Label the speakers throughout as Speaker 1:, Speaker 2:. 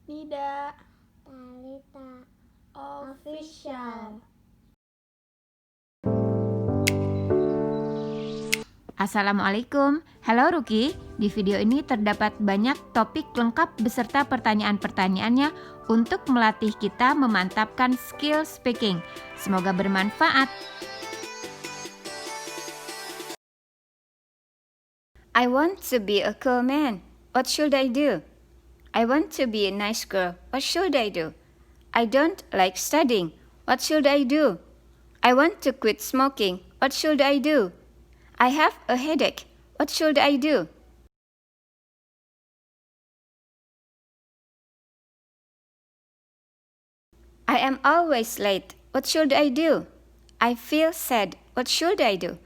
Speaker 1: Nida
Speaker 2: Talita
Speaker 1: Official.
Speaker 3: Assalamualaikum, halo Ruki. Di video ini terdapat banyak topik lengkap beserta pertanyaan-pertanyaannya untuk melatih kita memantapkan skill speaking. Semoga bermanfaat. I want to be a cool man. What should I do? I want to be a nice girl. What should I do? I don't like studying. What should I do? I want to quit smoking. What should I do? I have a headache. What should I do? I am always late. What should I do? I feel sad. What should I do?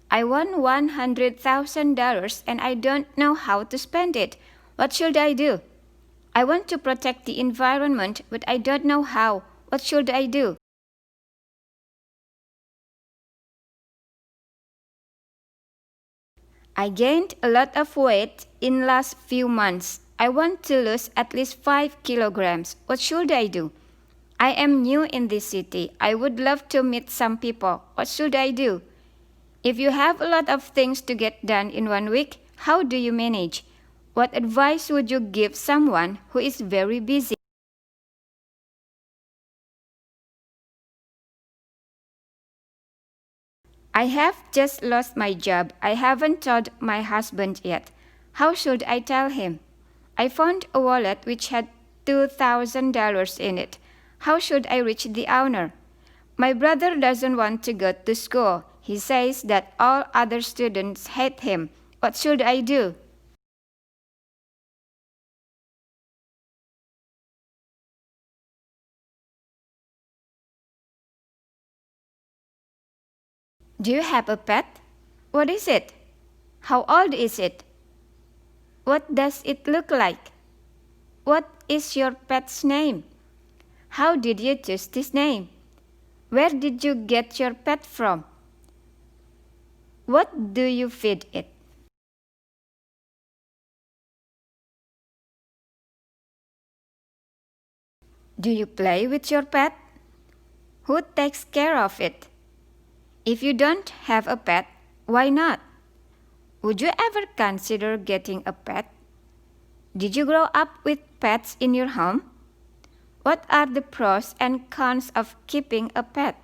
Speaker 3: I won $100,000 and I don't know how to spend it. What should I do? I want to protect the environment, but I don't know how. What should I do? I gained a lot of weight in last few months. I want to lose at least 5 kilograms. What should I do? I am new in this city. I would love to meet some people. What should I do? If you have a lot of things to get done in 1 week, how do you manage? What advice would you give someone who is very busy? I have just lost my job. I haven't told my husband yet. How should I tell him? I found a wallet which had $2,000 in it. How should I reach the owner? My brother doesn't want to go to school. He says that all other students hate him. What should I do? Do you have a pet? What is it? How old is it? What does it look like? What is your pet's name? How did you choose this name? Where did you get your pet from? What do you feed it? Do you play with your pet? Who takes care of it? If you don't have a pet, why not? Would you ever consider getting a pet? Did you grow up with pets in your home? What are the pros and cons of keeping a pet?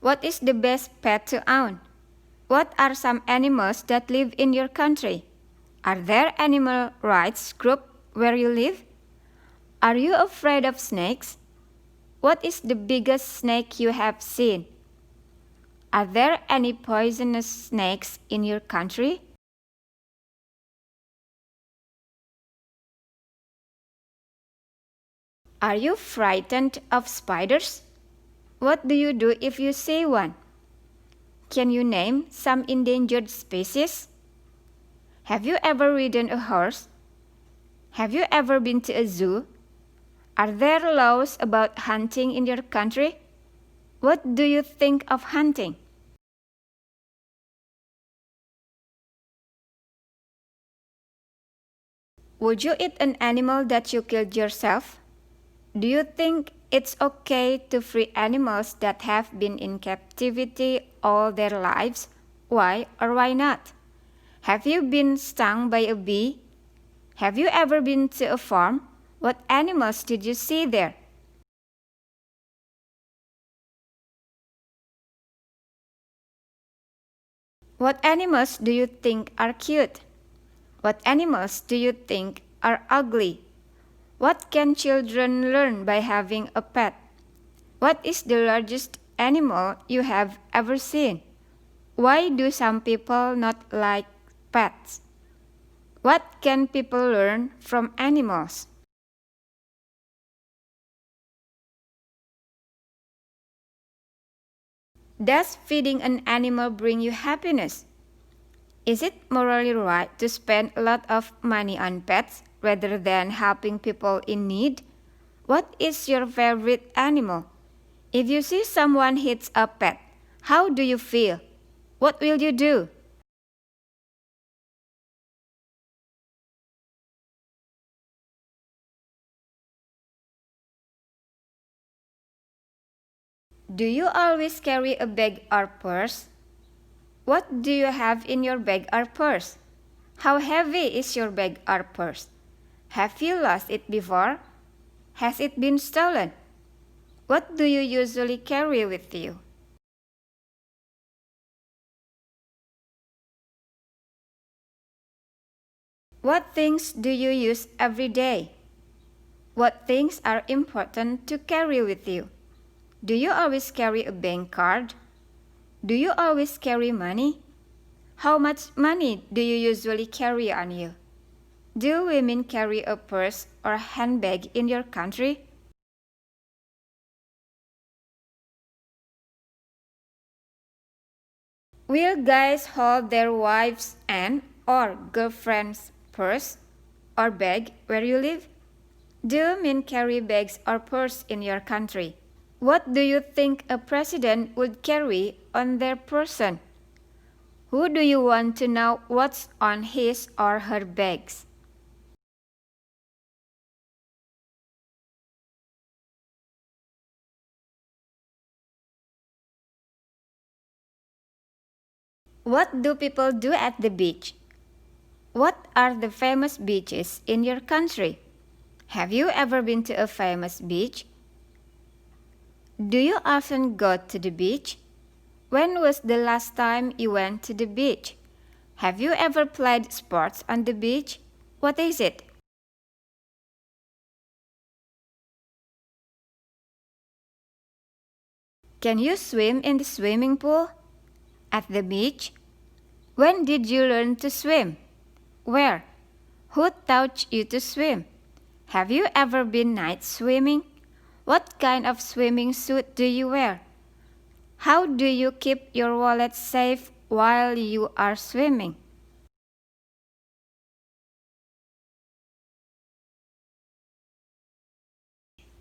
Speaker 3: What is the best pet to own? What are some animals that live in your country? Are there animal rights groups where you live? Are you afraid of snakes? What is the biggest snake you have seen? Are there any poisonous snakes in your country? Are you frightened of spiders? What do you do if you see one? Can you name some endangered species? Have you ever ridden a horse? Have you ever been to a zoo? Are there laws about hunting in your country? What do you think of hunting? Would you eat an animal that you killed yourself? Do you think it's okay to free animals that have been in captivity all their lives? Why or why not? Have you been stung by a bee? Have you ever been to a farm? What animals did you see there? What animals do you think are cute? What animals do you think are ugly? What can children learn by having a pet? What is the largest animal you have ever seen? Why do some people not like pets? What can people learn from animals? Does feeding an animal bring you happiness? Is it morally right to spend a lot of money on pets rather than helping people in need? What is your favorite animal? If you see someone hits a pet, how do you feel? What will you do? Do you always carry a bag or purse? What do you have in your bag or purse? How heavy is your bag or purse? Have you lost it before? Has it been stolen? What do you usually carry with you? What things do you use every day? What things are important to carry with you? Do you always carry a bank card? Do you always carry money? How much money do you usually carry on you? Do women carry a purse or handbag in your country? Will guys hold their wives' and or girlfriend's purse or bag where you live? Do men carry bags or purse in your country? What do you think a president would carry on their person? Who do you want to know what's on his or her bags? What do people do at the beach? What are the famous beaches in your country? Have you ever been to a famous beach? Do you often go to the beach? When was the last time you went to the beach? Have you ever played sports on the beach? What is it? Can you swim in the swimming pool? At the beach? When did you learn to swim? Where? Who taught you to swim? Have you ever been night swimming? What kind of swimming suit do you wear? How do you keep your wallet safe while you are swimming?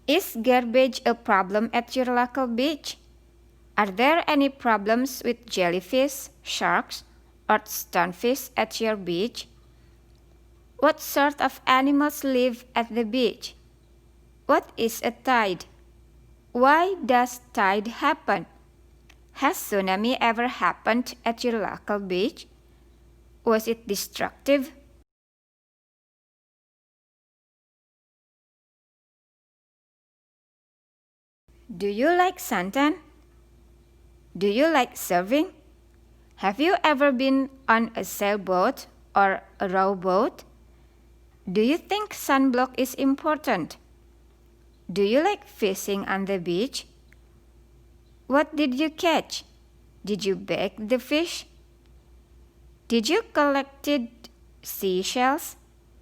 Speaker 3: Is garbage a problem at your local beach? Are there any problems with jellyfish, sharks, or stonefish at your beach? What sort of animals live at the beach? What is a tide? Why does tide happen? Has tsunami ever happened at your local beach? Was it destructive? Do you like suntan? Do you like surfing? Have you ever been on a sailboat or a rowboat? Do you think sunblock is important? Do you like fishing on the beach? What did you catch? Did you bag the fish? Did you collect seashells?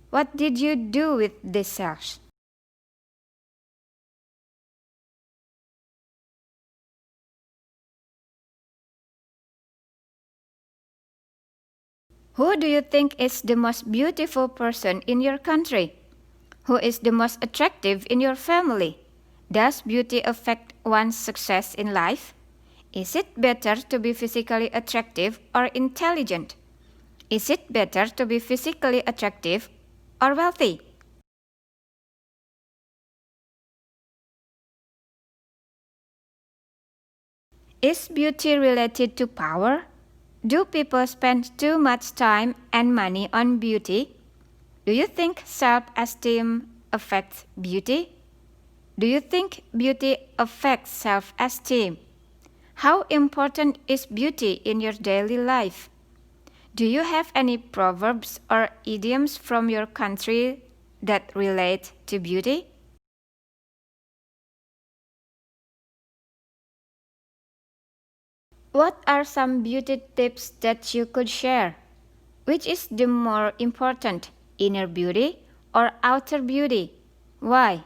Speaker 3: What did you do with the shells? Who do you think is the most beautiful person in your country? Who is the most attractive in your family? Does beauty affect one's success in life? Is it better to be physically attractive or intelligent? Is it better to be physically attractive or wealthy? Is beauty related to power? Do people spend too much time and money on beauty? Do you think self-esteem affects beauty? Do you think beauty affects self-esteem? How important is beauty in your daily life? Do you have any proverbs or idioms from your country that relate to beauty? What are some beauty tips that you could share? Which is the more important, inner beauty or outer beauty? Why?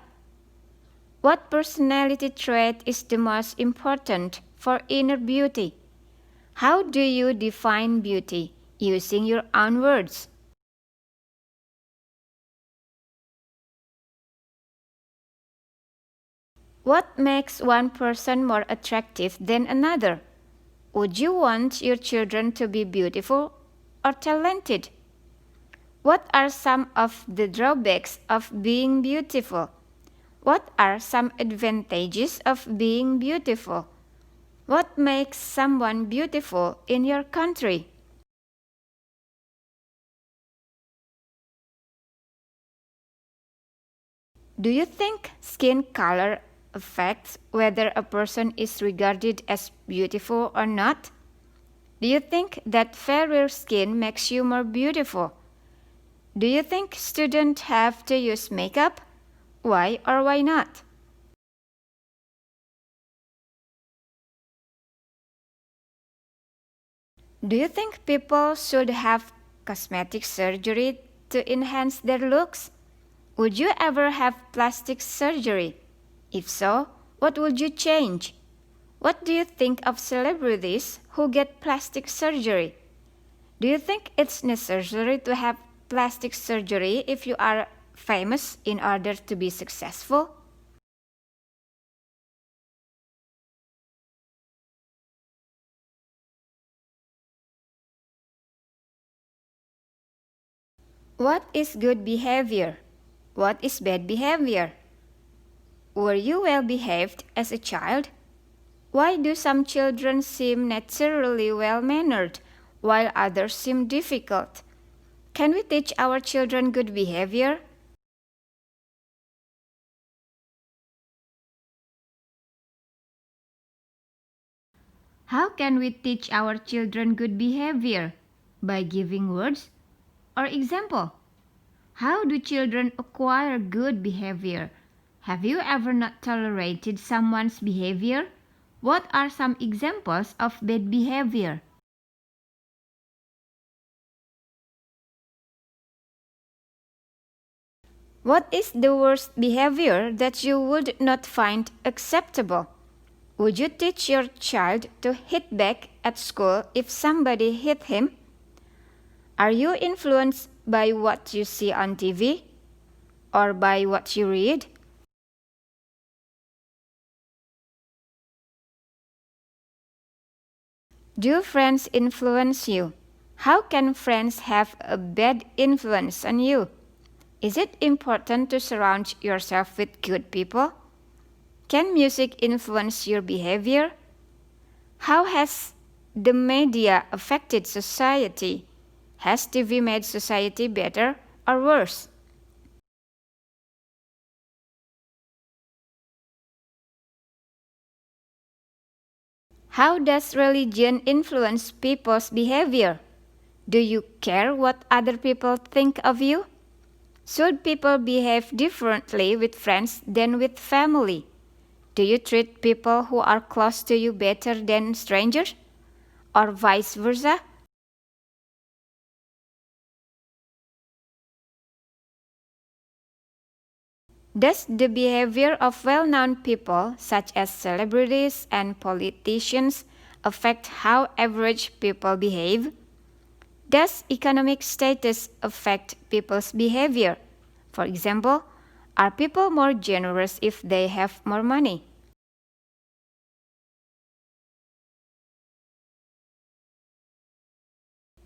Speaker 3: What personality trait is the most important for inner beauty? How do you define beauty using your own words? What makes one person more attractive than another? Would you want your children to be beautiful or talented? What are some of the drawbacks of being beautiful? What are some advantages of being beautiful? What makes someone beautiful in your country? Do you think skin color affects whether a person is regarded as beautiful or not? Do you think that fairer skin makes you more beautiful? Do you think students have to use makeup? Why or why not? Do you think people should have cosmetic surgery to enhance their looks? Would you ever have plastic surgery? If so, what would you change? What do you think of celebrities who get plastic surgery? Do you think it's necessary to have plastic surgery if you are famous in order to be successful? What is good behavior? What is bad behavior? Were you well behaved as a child? Why do some children seem naturally well mannered while others seem difficult? Can we teach our children good behavior? How can we teach our children good behavior? By giving words or example. How do children acquire good behavior? Have you ever not tolerated someone's behavior? What are some examples of bad behavior? What is the worst behavior that you would not find acceptable? Would you teach your child to hit back at school if somebody hit him? Are you influenced by what you see on TV or by what you read? Do friends influence you? How can friends have a bad influence on you? Is it important to surround yourself with good people? Can music influence your behavior? How has the media affected society? Has TV made society better or worse? How does religion influence people's behavior? Do you care what other people think of you? Should people behave differently with friends than with family? Do you treat people who are close to you better than strangers? Or vice versa? Does the behavior of well-known people, such as celebrities and politicians, affect how average people behave? Does economic status affect people's behavior? For example, are people more generous if they have more money?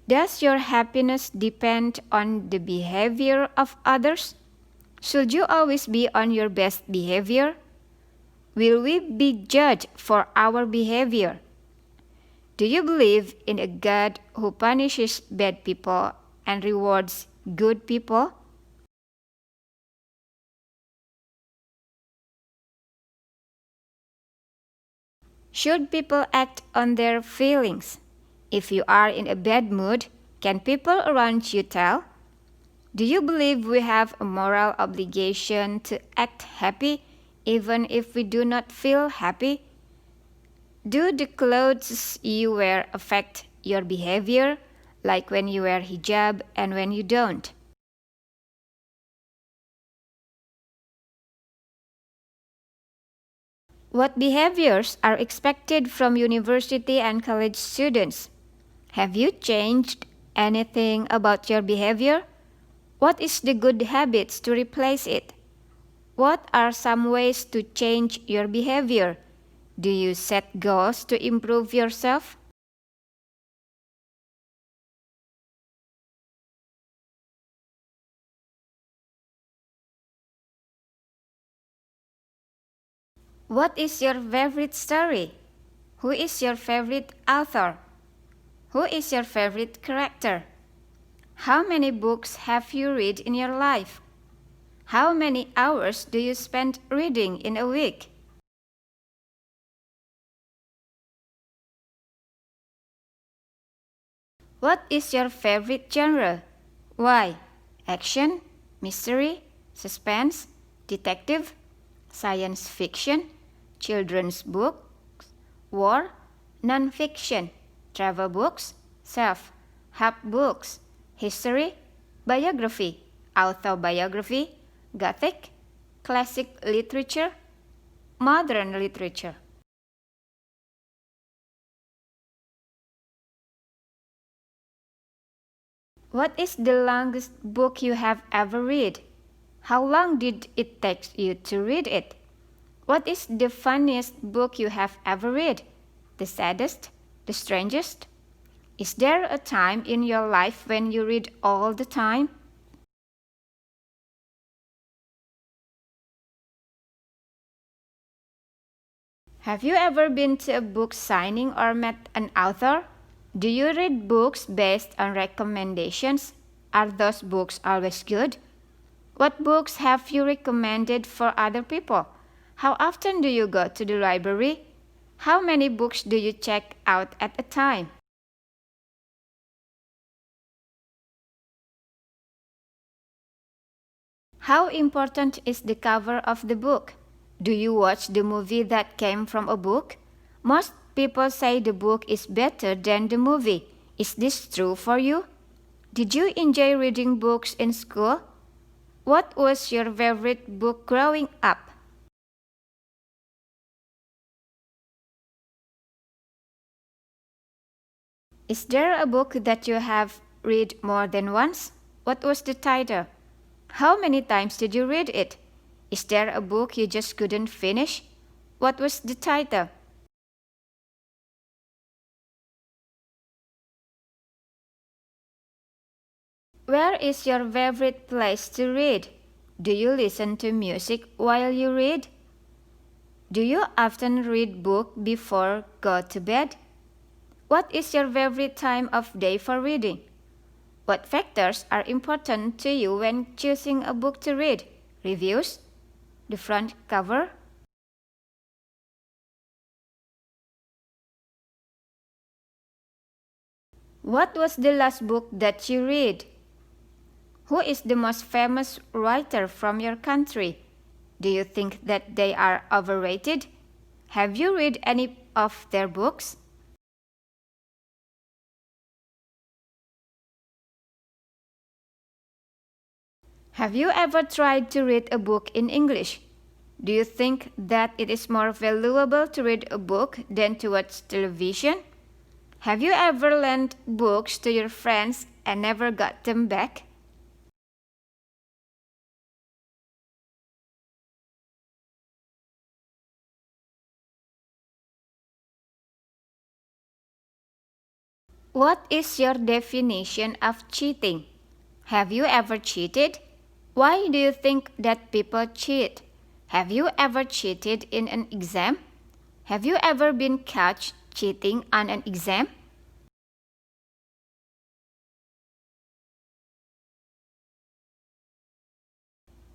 Speaker 3: Does your happiness depend on the behavior of others? Should you always be on your best behavior? Will we be judged for our behavior? Do you believe in a God who punishes bad people and rewards good people? Should people act on their feelings? If you are in a bad mood, can people around you tell? Do you believe we have a moral obligation to act happy even if we do not feel happy? Do the clothes you wear affect your behavior, like when you wear hijab and when you don't? What behaviors are expected from university and college students? Have you changed anything about your behavior? What is the good habits to replace it? What are some ways to change your behavior? Do you set goals to improve yourself? What is your favorite story? Who is your favorite author? Who is your favorite character? How many books have you read in your life? How many hours do you spend reading in a week? What is your favorite genre? Why? Action, mystery, suspense, detective, science fiction, children's books, war, non-fiction, travel books, self-help books, history, biography, autobiography, Gothic, classic literature, modern literature. What is the longest book you have ever read? How long did it take you to read it? What is the funniest book you have ever read? The saddest? The strangest? Is there a time in your life when you read all the time? Have you ever been to a book signing or met an author? Do you read books based on recommendations? Are those books always good? What books have you recommended for other people? How often do you go to the library? How many books do you check out at a time? How important is the cover of the book? Do you watch the movie that came from a book? Most people say the book is better than the movie. Is this true for you? Did you enjoy reading books in school? What was your favorite book growing up? Is there a book that you have read more than once? What was the title? How many times did you read it? Is there a book you just couldn't finish? What was the title? Where is your favorite place to read? Do you listen to music while you read? Do you often read book before go to bed? What is your favorite time of day for reading? What factors are important to you when choosing a book to read? Reviews? The front cover? What was the last book that you read? Who is the most famous writer from your country? Do you think that they are overrated? Have you read any of their books? Have you ever tried to read a book in English? Do you think that it is more valuable to read a book than to watch television? Have you ever lent books to your friends and never got them back? What is your definition of cheating? Have you ever cheated? Why do you think that people cheat? Have you ever cheated in an exam? Have you ever been caught cheating on an exam?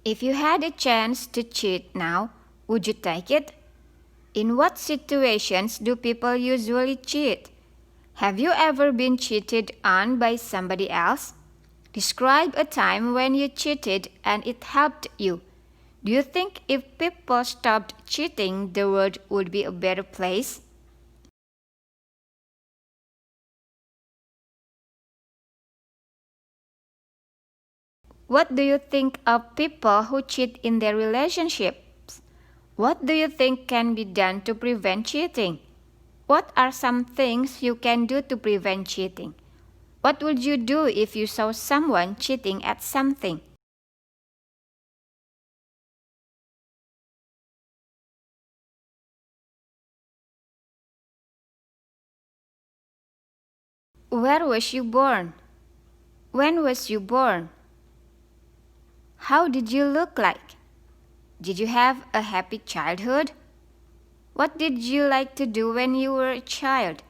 Speaker 3: If you had a chance to cheat now, would you take it? In what situations do people usually cheat? Have you ever been cheated on by somebody else? Describe a time when you cheated and it helped you. Do you think if people stopped cheating, the world would be a better place? What do you think of people who cheat in their relationships? What do you think can be done to prevent cheating? What are some things you can do to prevent cheating? What would you do if you saw someone cheating at something? Where was you born? When was you born? How did you look like? Did you have a happy childhood? What did you like to do when you were a child?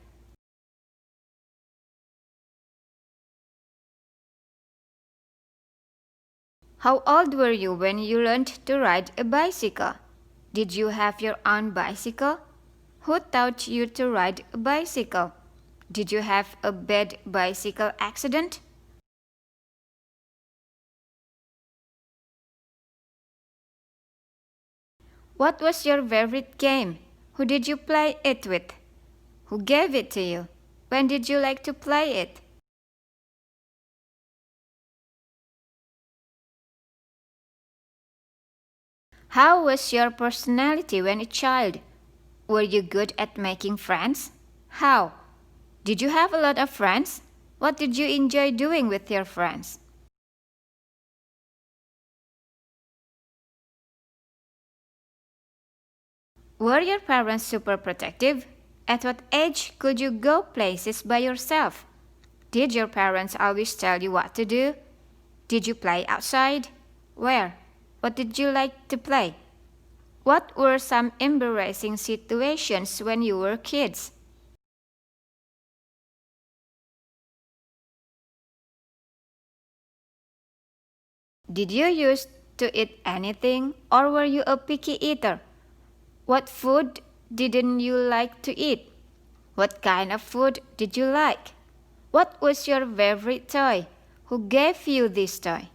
Speaker 3: How old were you when you learned to ride a bicycle? Did you have your own bicycle? Who taught you to ride a bicycle? Did you have a bad bicycle accident? What was your favorite game? Who did you play it with? Who gave it to you? When did you like to play it? How was your personality when a child? Were you good at making friends? How? Did you have a lot of friends? What did you enjoy doing with your friends? Were your parents super protective? At what age could you go places by yourself? Did your parents always tell you what to do? Did you play outside? Where? What did you like to play? What were some embarrassing situations when you were kids? Did you used to eat anything, or were you a picky eater? What food didn't you like to eat? What kind of food did you like? What was your favorite toy? Who gave you this toy?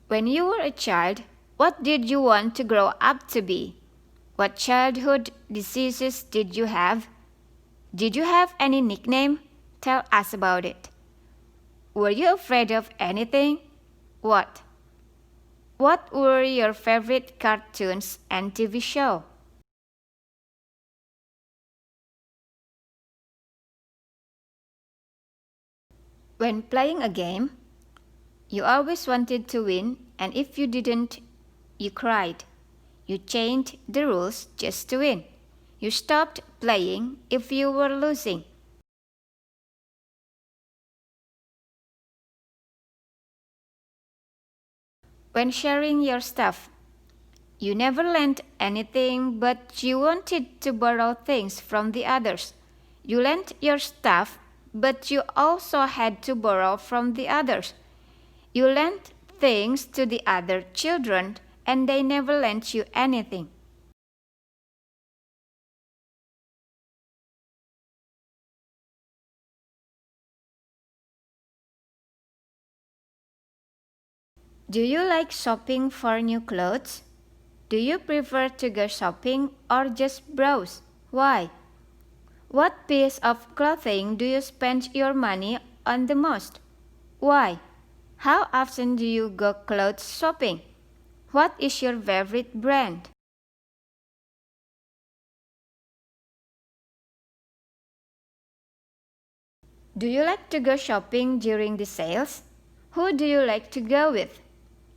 Speaker 3: When you were a child, what did you want to grow up to be? What childhood diseases did you have? Did you have any nickname? Tell us about it. Were you afraid of anything? What? What were your favorite cartoons and TV show? When playing a game, you always wanted to win, and if you didn't, you cried. You changed the rules just to win. You stopped playing if you were losing. When sharing your stuff, you never lent anything, but you wanted to borrow things from the others. You lent your stuff, but you also had to borrow from the others. You lent things to the other children, and they never lent you anything. Do you like shopping for new clothes? Do you prefer to go shopping or just browse? Why? What piece of clothing do you spend your money on the most? Why? How often do you go clothes shopping? What is your favorite brand? Do you like to go shopping during the sales? Who do you like to go with?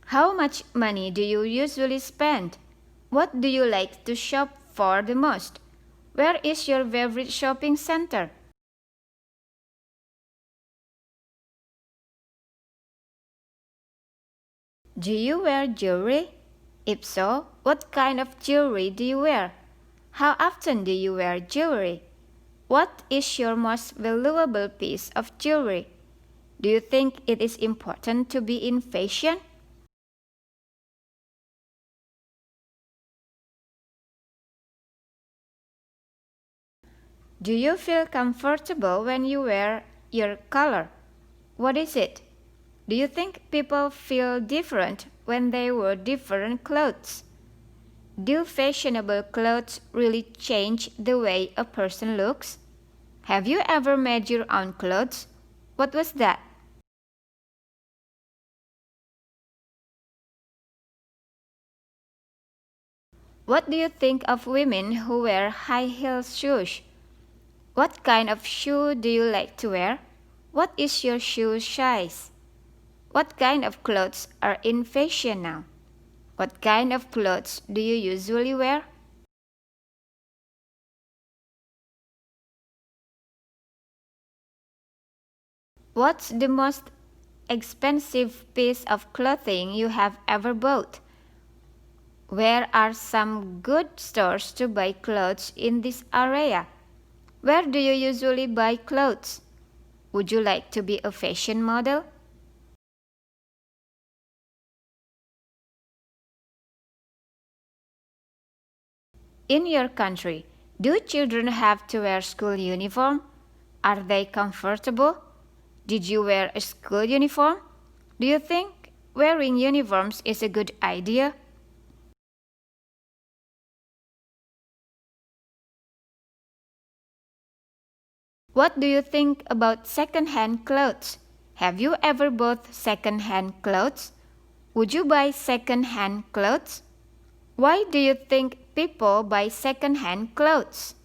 Speaker 3: How much money do you usually spend? What do you like to shop for the most? Where is your favorite shopping center? Do you wear jewelry? If so, what kind of jewelry do you wear? How often do you wear jewelry? What is your most valuable piece of jewelry? Do you think it is important to be in fashion? Do you feel comfortable when you wear your color? What is it? Do you think people feel different when they wear different clothes? Do fashionable clothes really change the way a person looks? Have you ever made your own clothes? What was that? What do you think of women who wear high heel shoes? What kind of shoe do you like to wear? What is your shoe size? What kind of clothes are in fashion now? What kind of clothes do you usually wear? What's the most expensive piece of clothing you have ever bought? Where are some good stores to buy clothes in this area? Where do you usually buy clothes? Would you like to be a fashion model? In your country, do children have to wear school uniform? Are they comfortable? Did you wear a school uniform? Do you think wearing uniforms is a good idea? What do you think about second-hand clothes? Have you ever bought second-hand clothes? Would you buy second-hand clothes? Why do you think people buy second-hand clothes?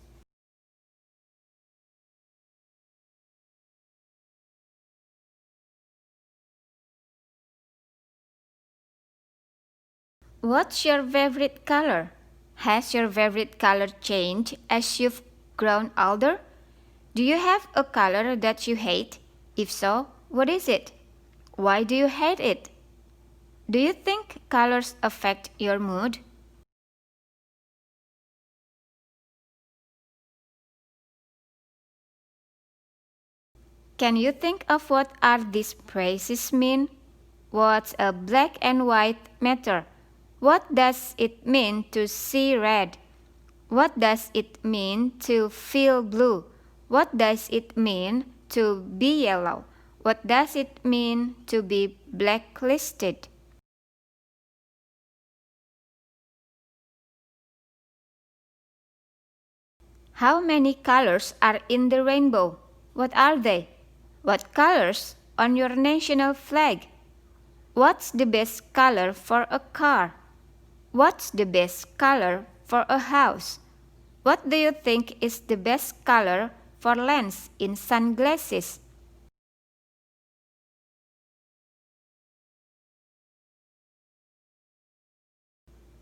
Speaker 3: What's your favorite color? Has your favorite color changed as you've grown older? Do you have a color that you hate? If so, what is it? Why do you hate it? Do you think colors affect your mood? Can you think of what are these phrases mean? What's a black and white matter? What does it mean to see red? What does it mean to feel blue? What does it mean to be yellow? What does it mean to be blacklisted? How many colors are in the rainbow? What are they? What colors on your national flag? What's the best color for a car? What's the best color for a house? What do you think is the best color for lens in sunglasses?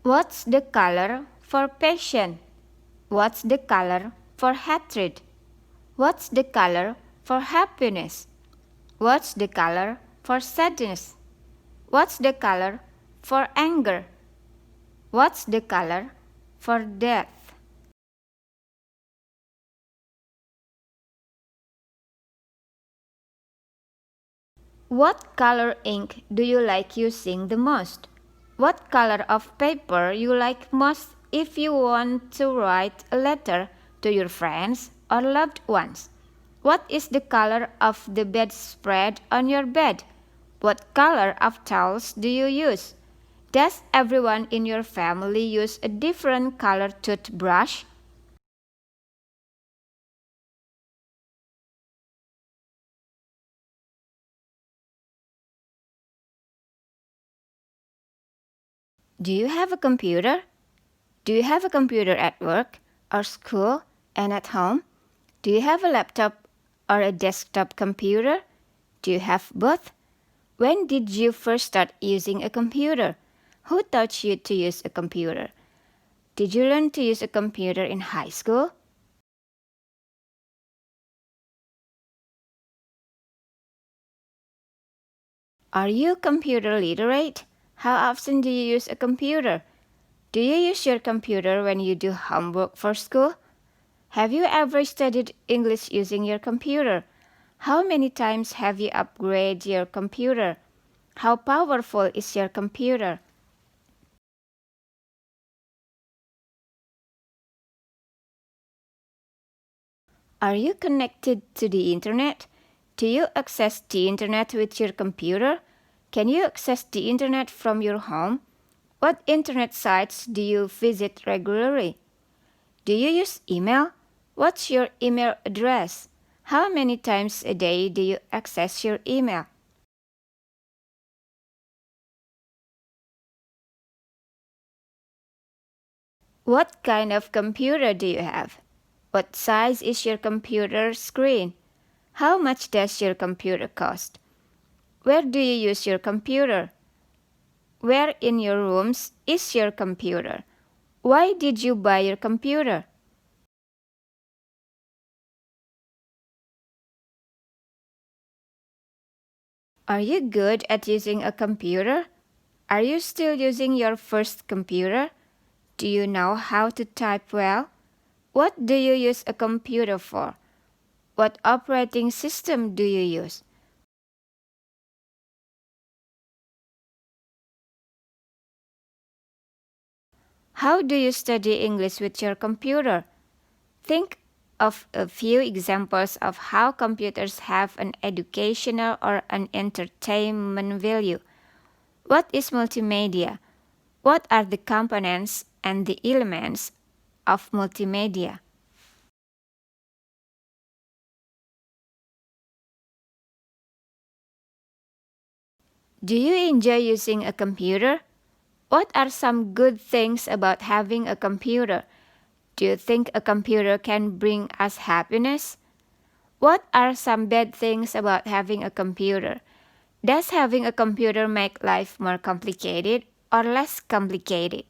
Speaker 3: What's the color for passion? What's the color for hatred? What's the color for happiness? What's the color for sadness? What's the color for anger? What's the color for death? What color ink do you like using the most? What color of paper you like most if you want to write a letter to your friends or loved ones? What is the color of the bedspread on your bed? What color of towels do you use? Does everyone in your family use a different color toothbrush? Do you have a computer? Do you have a computer at work or school and at home? Do you have a laptop or a desktop computer? Do you have both? When did you first start using a computer? Who taught you to use a computer? Did you learn to use a computer in high school? Are you computer literate? How often do you use a computer? Do you use your computer when you do homework for school? Have you ever studied English using your computer? How many times have you upgraded your computer? How powerful is your computer? Are you connected to the internet? Do you access the internet with your computer? Can you access the internet from your home? What internet sites do you visit regularly? Do you use email? What's your email address? How many times a day do you access your email? What kind of computer do you have? What size is your computer screen? How much does your computer cost? Where do you use your computer? Where in your rooms is your computer? Why did you buy your computer? Are you good at using a computer? Are you still using your first computer? Do you know how to type well? What do you use a computer for? What operating system do you use? How do you study English with your computer? Think of a few examples of how computers have an educational or an entertainment value. What is multimedia? What are the components and the elements of multimedia? Do you enjoy using a computer? What are some good things about having a computer? Do you think a computer can bring us happiness? What are some bad things about having a computer? Does having a computer make life more complicated or less complicated?